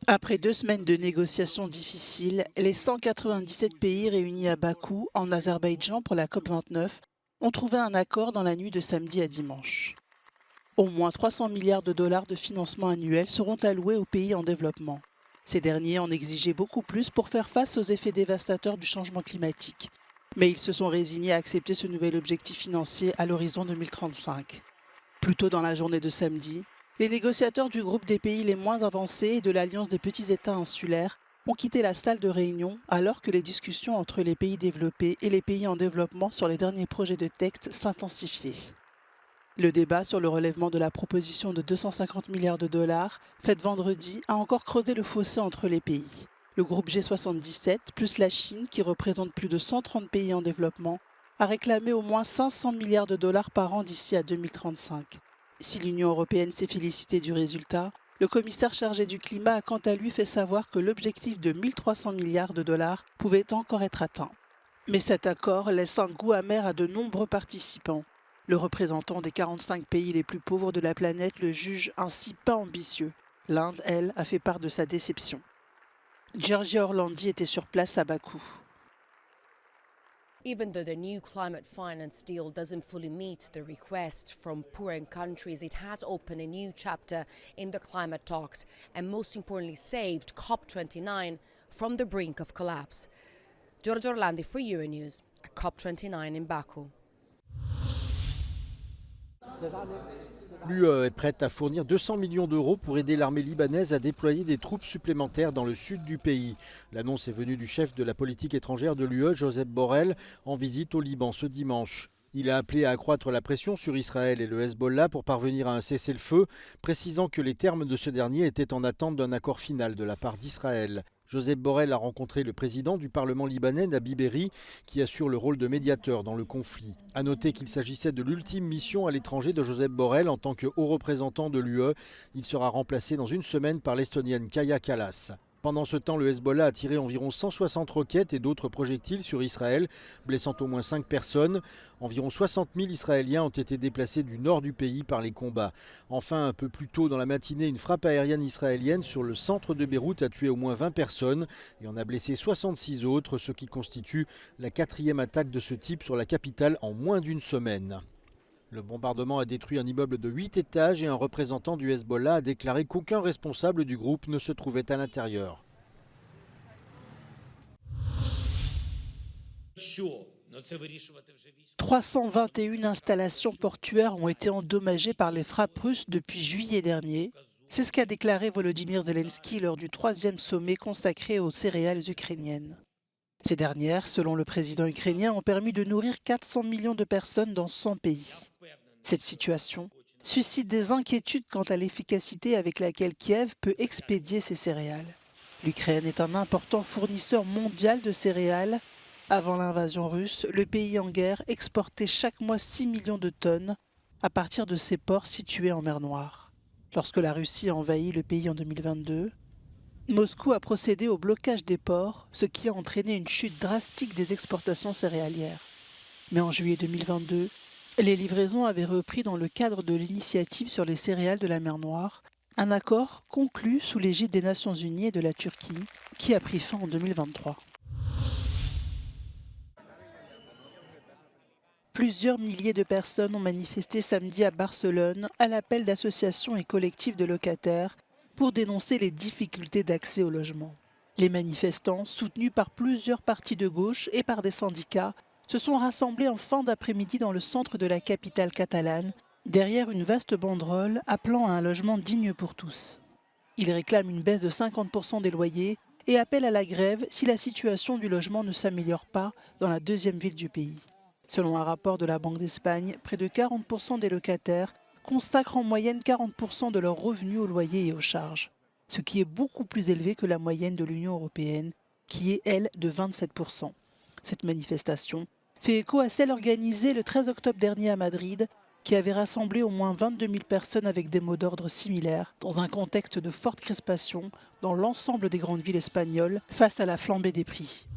Après 2 semaines de négociations difficiles, les 197 pays réunis à Bakou, en Azerbaïdjan, pour la COP29, ont trouvé un accord dans la nuit de samedi à dimanche. Au moins 300 milliards de dollars de financement annuel seront alloués aux pays en développement. Ces derniers en exigeaient beaucoup plus pour faire face aux effets dévastateurs du changement climatique. Mais ils se sont résignés à accepter ce nouvel objectif financier à l'horizon 2035. Plus tôt dans la journée de samedi, les négociateurs du groupe des pays les moins avancés et de l'Alliance des petits États insulaires ont quitté la salle de réunion alors que les discussions entre les pays développés et les pays en développement sur les derniers projets de texte s'intensifiaient. Le débat sur le relèvement de la proposition de 250 milliards de dollars, faite vendredi, a encore creusé le fossé entre les pays. Le groupe G77, plus la Chine, qui représente plus de 130 pays en développement, a réclamé au moins 500 milliards de dollars par an d'ici à 2035. Si l'Union européenne s'est félicitée du résultat, le commissaire chargé du climat a quant à lui fait savoir que l'objectif de 1300 milliards de dollars pouvait encore être atteint. Mais cet accord laisse un goût amer à de nombreux participants. Le représentant des 45 pays les plus pauvres de la planète le juge ainsi pas ambitieux. L'Inde, elle, a fait part de sa déception. Giorgia Orlandi était sur place à Bakou. Even though the new climate finance deal doesn't fully meet the request from poorer countries, it has opened a new chapter in the climate talks and most importantly saved COP29 from the brink of collapse. Giorgia Orlandi for Euronews at COP29 in Baku. L'UE est prête à fournir 200 millions d'euros pour aider l'armée libanaise à déployer des troupes supplémentaires dans le sud du pays. L'annonce est venue du chef de la politique étrangère de l'UE, Josep Borrell, en visite au Liban ce dimanche. Il a appelé à accroître la pression sur Israël et le Hezbollah pour parvenir à un cessez-le-feu, précisant que les termes de ce dernier étaient en attente d'un accord final de la part d'Israël. Josep Borrell a rencontré le président du Parlement libanais, Nabi Berri, qui assure le rôle de médiateur dans le conflit. A noter qu'il s'agissait de l'ultime mission à l'étranger de Josep Borrell en tant que haut représentant de l'UE. Il sera remplacé dans une semaine par l'Estonienne Kaja Kallas. Pendant ce temps, le Hezbollah a tiré environ 160 roquettes et d'autres projectiles sur Israël, blessant au moins 5 personnes. Environ 60 000 Israéliens ont été déplacés du nord du pays par les combats. Enfin, un peu plus tôt dans la matinée, une frappe aérienne israélienne sur le centre de Beyrouth a tué au moins 20 personnes et en a blessé 66 autres, ce qui constitue la 4e attaque de ce type sur la capitale en moins d'une semaine. Le bombardement a détruit un immeuble de 8 étages et un représentant du Hezbollah a déclaré qu'aucun responsable du groupe ne se trouvait à l'intérieur. « 321 installations portuaires ont été endommagées par les frappes russes depuis juillet dernier. C'est ce qu'a déclaré Volodymyr Zelensky lors du 3e sommet consacré aux céréales ukrainiennes. Ces dernières, selon le président ukrainien, ont permis de nourrir 400 millions de personnes dans 100 pays. Cette situation suscite des inquiétudes quant à l'efficacité avec laquelle Kiev peut expédier ces céréales. L'Ukraine est un important fournisseur mondial de céréales. Avant l'invasion russe, le pays en guerre exportait chaque mois 6 millions de tonnes à partir de ses ports situés en mer Noire. Lorsque la Russie a envahi le pays en 2022, Moscou a procédé au blocage des ports, ce qui a entraîné une chute drastique des exportations céréalières. Mais en juillet 2022, les livraisons avaient repris dans le cadre de l'initiative sur les céréales de la mer Noire, un accord conclu sous l'égide des Nations Unies et de la Turquie, qui a pris fin en 2023. Plusieurs milliers de personnes ont manifesté samedi à Barcelone à l'appel d'associations et collectifs de locataires pour dénoncer les difficultés d'accès au logement. Les manifestants, soutenus par plusieurs partis de gauche et par des syndicats, se sont rassemblés en fin d'après-midi dans le centre de la capitale catalane, derrière une vaste banderole appelant à un logement digne pour tous. Ils réclament une baisse de 50% des loyers et appellent à la grève si la situation du logement ne s'améliore pas dans la 2e ville du pays. Selon un rapport de la Banque d'Espagne, près de 40% des locataires consacrent en moyenne 40% de leurs revenus aux loyers et aux charges, ce qui est beaucoup plus élevé que la moyenne de l'Union européenne, qui est, elle, de 27%. Cette manifestation fait écho à celle organisée le 13 octobre dernier à Madrid, qui avait rassemblé au moins 22 000 personnes avec des mots d'ordre similaires, dans un contexte de forte crispation dans l'ensemble des grandes villes espagnoles face à la flambée des prix.